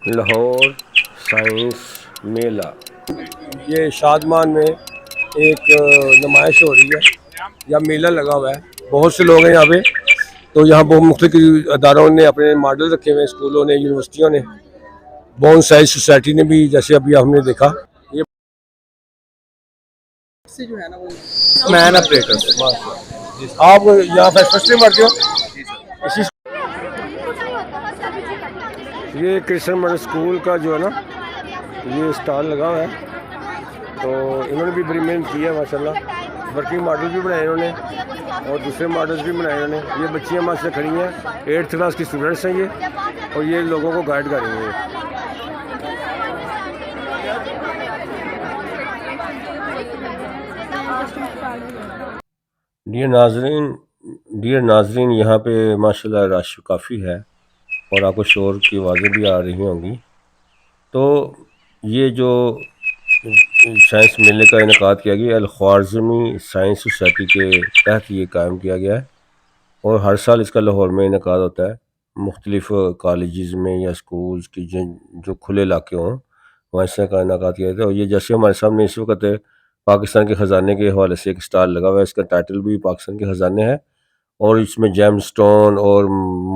Lahore science मेला। ये शादमान में एक नुमाइश हो रही है या मेला लगा हुआ है। बहुत से लोग हैं यहाँ पे। तो यहाँ बहुत मुख्तलिफ अदारों ने अपने मॉडल रखे हुए हैं, स्कूलों ने, यूनिवर्सिटियों ने, बोन साइज सोसाइटी ने भी, जैसे अभी हमने देखा। ये से जो है ना वो मैन ऑपरेटर्स। आप यहाँ फर्स्ट टाइम आते हो जी सर। इसी। ये कृष्ण मॉडल स्कूल का जो है ना, ये स्टॉल लगा हुआ है। तो इन्होंने भी बड़ी मेहनत की है माशाल्लाह। वर्किंग मॉडल भी बनाए इन्होंने और दूसरे मॉडल्स भी बनाए इन्होंने। ये बच्चियाँ हमारे से खड़ी हैं, 8th क्लास की स्टूडेंट्स हैं ये, और ये लोगों को गाइड कर रही हैं। डियर नाजरीन, यहाँ पे माशाल्लाह रश काफ़ी है और आपको शोर की आवाज़ें भी आ रही होंगी। तो ये जो साइंस मेले का इनकाद किया गया अल ख्वारिज़मी साइंस सोसाइटी के तहत ये कायम किया गया है और हर साल इसका लाहौर में इनकाद होता है। मुख्तलिफ़ कॉलेज़ में या स्कूल्स की जो खुले इलाके हों वहाँ इसका का इनकाद किया जाता है। और ये जैसे हमारे सामने इस वक्त पाकिस्तान के ख़जाने के हवाले से एक स्टाल लगा हुआ है। इसका टाइटल भी पाकिस्तान के ख़जाने है और इसमें जेम स्टोन और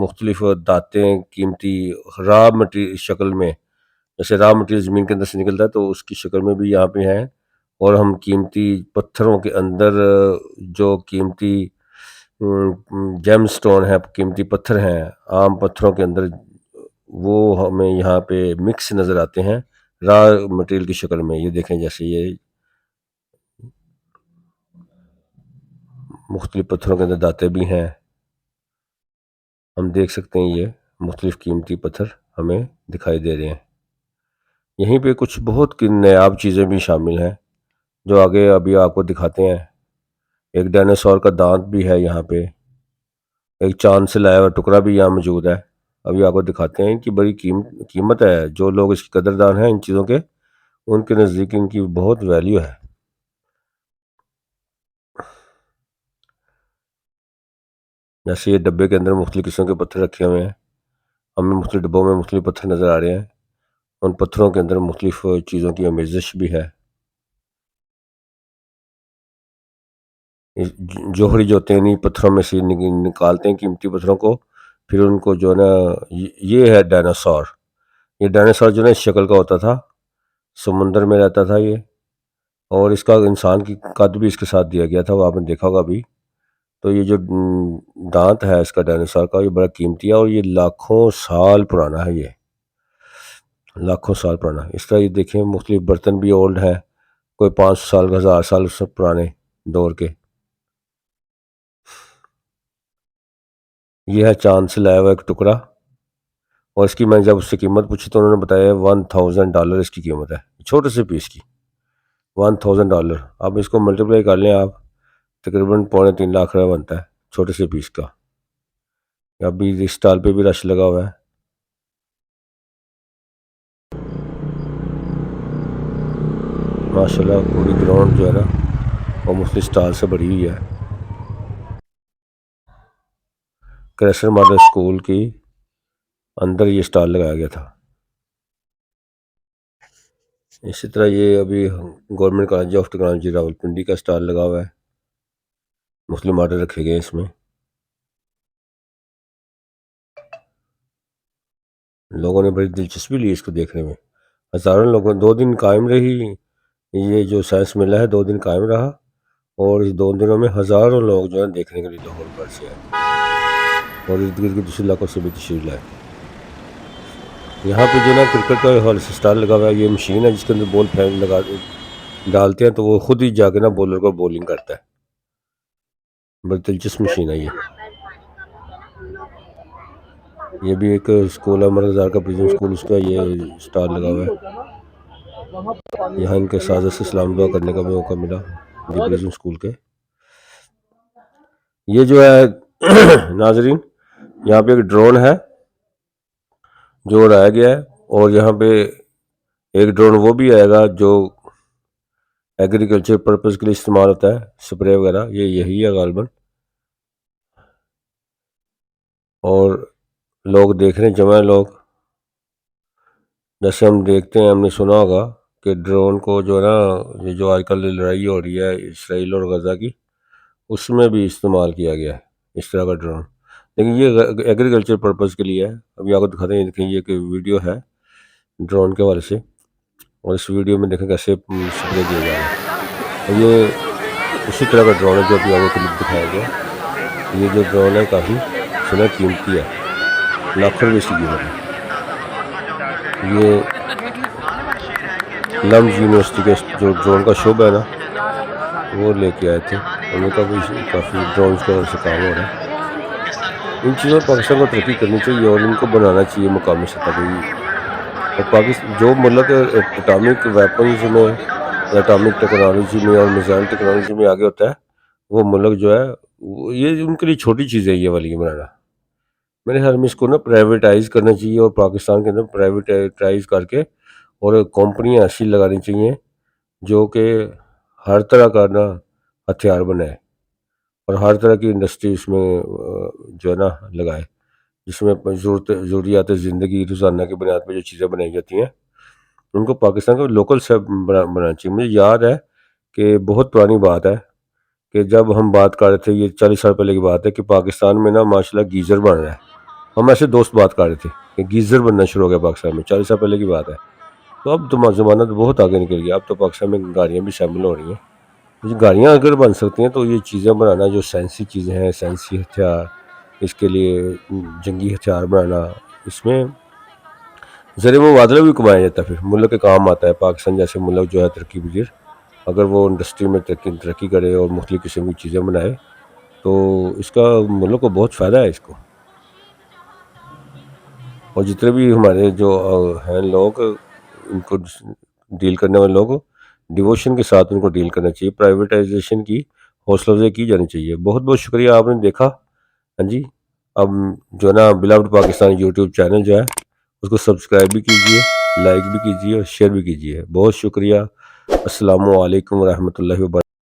मुख्तलिफ़ दातें कीमती रॉ मटीरियल शक्ल में, जैसे रॉ मटीरियल ज़मीन के अंदर से निकलता है तो उसकी शक्ल में भी यहाँ पे हैं। और हम कीमती पत्थरों के अंदर जो कीमती जेम स्टोन है, कीमती पत्थर हैं, आम पत्थरों के अंदर, वो हमें यहाँ पे मिक्स नज़र आते हैं रॉ मटेरियल की शक्ल में। ये देखें, जैसे ये मुख्तलिफ पत्थरों के अंदर दाते भी हैं, हम देख सकते हैं। ये मुख्तलिफ कीमती पत्थर हमें दिखाई दे रहे हैं। यहीं पे कुछ बहुत की नायाब चीज़ें भी शामिल हैं जो आगे अभी आपको दिखाते हैं। एक डायनासोर का दांत भी है यहाँ पे, एक चांद से लाया हुआ टुकड़ा भी यहाँ मौजूद है। अभी आपको दिखाते हैं कि बड़ी कीमत है। जो लोग इसकी कदरदान हैं इन चीज़ों के, उनके नज़दीक इनकी बहुत वैल्यू है। जैसे ये डब्बे के अंदर मुख्तलिफ किस्म के पत्थर रखे हुए हैं, हमें मुख्तलिफ डब्बों में मुख्तलिफ पत्थर नज़र आ रहे हैं। उन पत्थरों के अंदर मुख्तलिफ चीज़ों की आमेज़श भी है। जोहरी जो होते हैं इन्हीं पत्थरों में से निकालते हैं कीमती पत्थरों को, फिर उनको जो है ना, ये है डायनासोर। ये डायनासोर जो है ना इस शक्ल का होता था, समुंदर में रहता था ये, और इसका इंसान की कद भी इसके साथ दिया गया था, वो आपने देखा होगा अभी। तो ये जो दांत है इसका डायनासोर का, ये बड़ा कीमती है और ये लाखों साल पुराना है। ये लाखों साल पुराना। इस तरह ये देखें, मुख्तलिफ बर्तन भी ओल्ड हैं, कोई 500 साल 1000 साल सब पुराने दौर के। ये है चांद से लाया हुआ एक टुकड़ा, और इसकी मैंने जब उससे कीमत पूछी तो उन्होंने बताया $1000 इसकी कीमत है, छोटे से पीस की $1000। अब इसको मल्टीप्लाई कर लें आप, तकरीबन 2.25 लाख रुपये बनता है छोटे से पीस का। अभी इस स्टॉल पे भी रश लगा हुआ है। माशाल्लाह पूरी ग्राउंड जो है ना वो मुख्तलिफ स्टॉल से भरी हुई है। क्रेशन मॉडल स्कूल की अंदर ये स्टॉल लगाया गया था। इसी तरह ये अभी government college of technology Rawalpindi का स्टॉल लगा हुआ है, मुस्लिम मॉडल रखे गए इसमें। लोगों ने बड़ी दिलचस्पी ली इसको देखने में। हज़ारों लोगों 2 दिन कायम रही ये जो साइंस मेला है, 2 दिन कायम रहा और इस 2 दिनों में हज़ारों लोग जो है देखने के लिए लाहौर भर से आए और इर्द गिर्द के दूसरे इलाकों से भी तशरीफ लाए। यहाँ पे जो ना क्रिकेट का हॉल स्टार लगा हुआ है, ये मशीन है जिसके अंदर बॉल फेंक लगा डालते हैं तो वो खुद ही जाके ना बॉलर को बॉलिंग करता है। बड़ी दिलचस्प मशीन है ये। ये भी एक स्कूल है, मरज़ार का प्रिजन स्कूल, उसका ये स्टार लगा हुआ है। यहाँ इनके साजा से सलाम दुआ करने का भी मौका मिला दी प्रिजन स्कूल के। ये जो है नाजरीन, यहाँ पे एक ड्रोन है जो उड़ाया गया है और यहाँ पे एक ड्रोन वो भी आएगा जो एग्रीकल्चर पर्पज़ के लिए इस्तेमाल होता है, स्प्रे वगैरह, ये यही है गालबन। और लोग देख रहे हैं, जमा लोग। जैसे हम देखते हैं, हमने सुना होगा कि ड्रोन को जो है ना, ये जो आजकल लड़ाई हो रही है इसराइल और गज़ा की, उसमें भी इस्तेमाल किया गया है इस तरह का ड्रोन। लेकिन ये एग्रीकल्चर पर्पज़ के लिए है। अभी आपको दिखाते हैं, देखिए ये कि वीडियो है ड्रोन के हवाले से, और इस वीडियो में देखें कैसे स्प्रे किया जा रहा है। और ये उसी तरह का ड्रोन है जो अभी आपको क्लिप दिखाया गया। ये जो ड्रोन है काफ़ी सुना कीमती है, लाखों रुपये इसकी कीमत है। ये लम्स यूनिवर्सिटी के जो ड्रोन का शोबा है ना, वो लेके आए थे। उनका भी काफ़ी ड्रोन का से काम हो रहा है। इन चीज़ों में पाकिस्तान को तरक्की करनी चाहिए और इनको बनाना चाहिए मुकामी सतह पर। और पाकिस्तान जो मुल्क एटॉमिक वेपन्स में या एटॉमिक टेक्नोलॉजी में और मिसाइल टेक्नोलॉजी में आगे होता है, वो मुल्क जो है ये उनके लिए छोटी चीज़ है ये वाली बनाना। मेरे ख्याल में इसको ना प्राइवेटाइज़ करना चाहिए और पाकिस्तान के अंदर प्राइवेटाइज़ करके और कंपनियाँ ऐसी लगानी चाहिए जो कि हर तरह का ना हथियार बनाए और हर तरह की इंडस्ट्री इसमें जो है ना लगाए, जिसमें ज़रूरियात ज़िंदगी रोज़ाना की बुनियाद पर जो चीज़ें बनाई जाती हैं, उनको पाकिस्तान को लोकल से बनाना चाहिए। मुझे याद है कि बहुत पुरानी बात है कि जब हम बात कर रहे थे, ये 40 साल पहले की बात है, कि पाकिस्तान में ना माशाल्लाह गीज़र बन रहा है। हम ऐसे दोस्त बात कर रहे थे कि गीज़र बनना शुरू हो गया पाकिस्तान में, 40 साल पहले की बात है। तो अब तो ज़माना तो बहुत आगे निकल गया। अब तो पाकिस्तान में गाड़ियाँ भी शामिल हो रही हैं। ये गाड़ियाँ अगर बन सकती हैं तो ये चीज़ें बनाना जो साइंसी चीज़ें हैं, साइंसी हथियार, इसके लिए जंगी हथियार बनाना, इसमें ज़रिए मुबादला भी कमाया जाता है, फिर मुल्क के काम आता है। पाकिस्तान जैसे मुल्क जो है तरक्की पजीर, अगर वो इंडस्ट्री में तरक्की करे और मुख्तलिफ़ किस्म की चीज़ें बनाए तो इसका मुल्क को बहुत फ़ायदा है इसको। और जितने भी हमारे जो हैं लोग, इनको डील करने वाले लोग, डिवोशन के साथ उनको डील करना चाहिए। प्राइवेटाइजेशन की हौसला अफजाई की जानी चाहिए। बहुत बहुत शुक्रिया, आपने देखा। हाँ जी, अब जो है ना बिलव्ड पाकिस्तान यूट्यूब चैनल जो है उसको सब्सक्राइब भी कीजिए, लाइक भी कीजिए और शेयर भी कीजिए। बहुत शुक्रिया। अस्सलामु अलैकुम रहमतुल्लाहि व बरकातहू।